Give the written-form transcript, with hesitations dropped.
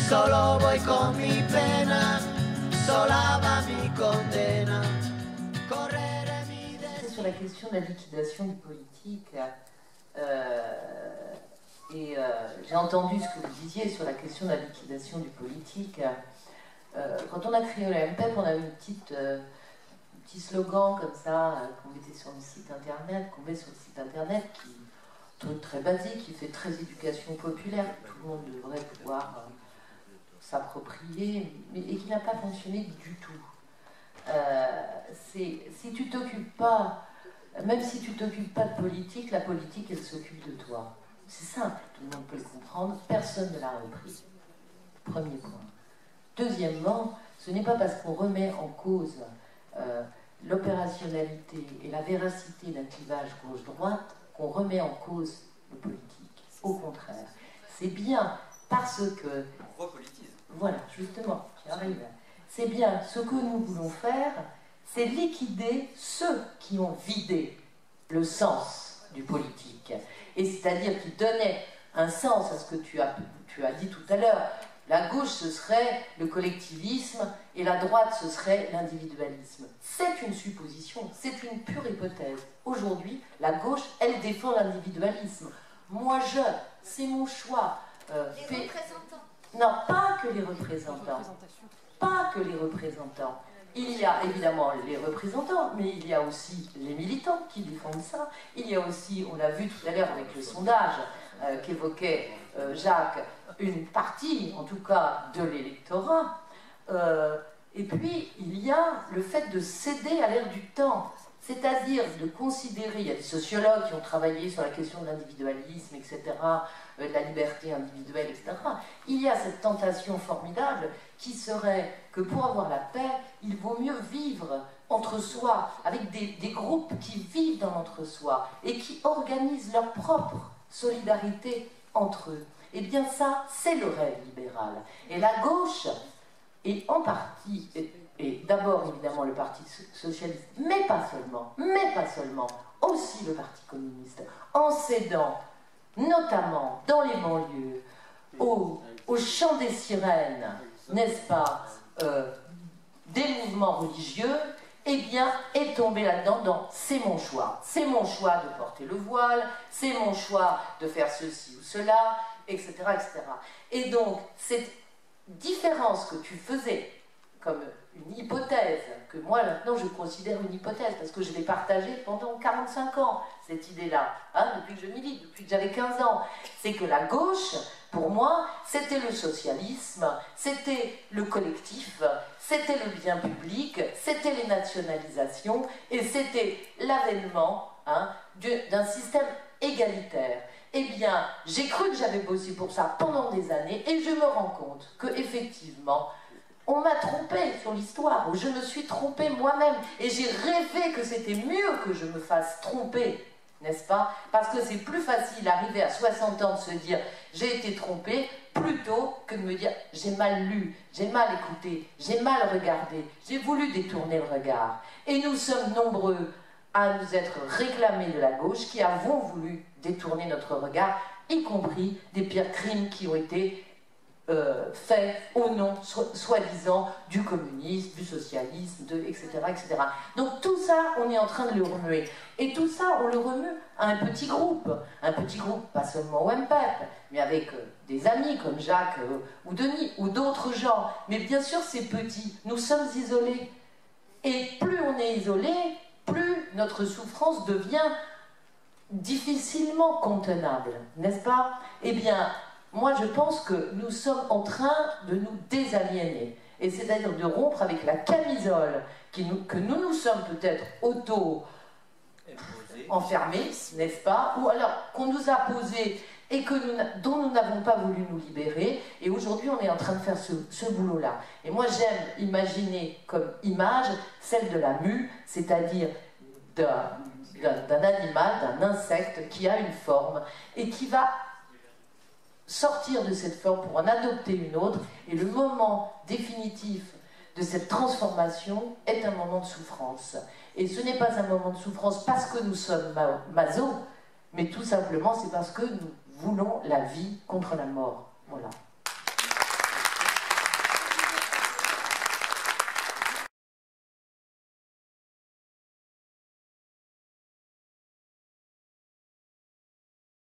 Solo voy con mi pena, sola va mi condena. Correre mi destino. Sur la question de la liquidation du politique, j'ai entendu ce que vous disiez sur la question de la liquidation du politique. Quand on a créé la MPEP, on avait un petit slogan comme ça qu'on mettait sur le site internet, qu'on met sur le site internet, qui est un truc très basique, qui fait très éducation populaire, que tout le monde devrait pouvoir s'approprier, et qui n'a pas fonctionné du tout. Si tu t'occupes pas, même si tu t'occupes pas de politique, la politique elle s'occupe de toi. C'est simple, tout le monde peut le comprendre, personne ne l'a repris. Premier point. Deuxièmement, ce n'est pas parce qu'on remet en cause l'opérationnalité et la véracité d'un clivage gauche-droite qu'on remet en cause le politique. Au contraire. C'est bien parce que... On repolitise. Voilà, justement, j'y arrive. C'est bien ce que nous voulons faire, c'est liquider ceux qui ont vidé le sens du politique. Et c'est-à-dire qui donnaient un sens à ce que tu as dit tout à l'heure. La gauche, ce serait le collectivisme, et la droite, ce serait l'individualisme. C'est une supposition, c'est une pure hypothèse. Aujourd'hui, la gauche, elle défend l'individualisme. Moi, c'est mon choix. Les représentants. Non, pas que les représentants. Pas que les représentants. Il y a évidemment les représentants, mais il y a aussi les militants qui défendent ça. Il y a aussi, on l'a vu tout à l'heure avec le sondage qu'évoquait Jacques, une partie, en tout cas, de l'électorat. Et puis, il y a le fait de céder à l'ère du temps. C'est-à-dire de considérer, il y a des sociologues qui ont travaillé sur la question de l'individualisme, etc., de la liberté individuelle, etc. Il y a cette tentation formidable qui serait que pour avoir la paix, il vaut mieux vivre entre soi, avec des groupes qui vivent dans l'entre-soi et qui organisent leur propre solidarité entre eux. Eh bien ça, c'est le rêve libéral. Et la gauche, et en partie... Et d'abord, évidemment, le Parti socialiste, mais pas seulement, aussi le Parti communiste, en cédant, notamment dans les banlieues, au chant des sirènes, n'est-ce pas, des mouvements religieux, eh bien, est tombé là-dedans dans « c'est mon choix ». C'est mon choix de porter le voile, c'est mon choix de faire ceci ou cela, etc., etc. Et donc, cette différence que tu faisais comme une hypothèse, que moi maintenant je considère une hypothèse, parce que je l'ai partagée pendant 45 ans, cette idée-là, hein, depuis que je milite, depuis que j'avais 15 ans, c'est que la gauche, pour moi, c'était le socialisme, c'était le collectif, c'était le bien public, c'était les nationalisations, et c'était l'avènement d'un système égalitaire. Eh bien, j'ai cru que j'avais bossé pour ça pendant des années, et je me rends compte que effectivement, on m'a trompé sur l'histoire, ou je me suis trompée moi-même, et j'ai rêvé que c'était mieux que je me fasse tromper, n'est-ce pas? Parce que c'est plus facile d'arriver à 60 ans de se dire « j'ai été trompé », plutôt que de me dire « j'ai mal lu, j'ai mal écouté, j'ai mal regardé, j'ai voulu détourner le regard ». Et nous sommes nombreux à nous être réclamés de la gauche qui avons voulu détourner notre regard, y compris des pires crimes qui ont été fait au nom, soi-disant, du communisme, du socialisme, etc., etc. Donc tout ça, on est en train de le remuer. Et tout ça, on le remue à un petit groupe, pas seulement au MPEP, mais avec des amis comme Jacques ou Denis, ou d'autres gens. Mais bien sûr, c'est petit, nous sommes isolés. Et plus on est isolé, plus notre souffrance devient difficilement contenable, n'est-ce pas? Eh bien, moi, je pense que nous sommes en train de nous désaliéner, et c'est-à-dire de rompre avec la camisole que nous sommes peut-être auto-enfermés, n'est-ce pas? Ou alors qu'on nous a posée et dont nous n'avons pas voulu nous libérer, et aujourd'hui on est en train de faire ce boulot-là. Et moi, j'aime imaginer comme image celle de la mue, c'est-à-dire d'un animal, d'un insecte qui a une forme et qui va sortir de cette forme pour en adopter une autre, et le moment définitif de cette transformation est un moment de souffrance. Et ce n'est pas un moment de souffrance parce que nous sommes maso, mais tout simplement c'est parce que nous voulons la vie contre la mort. Voilà.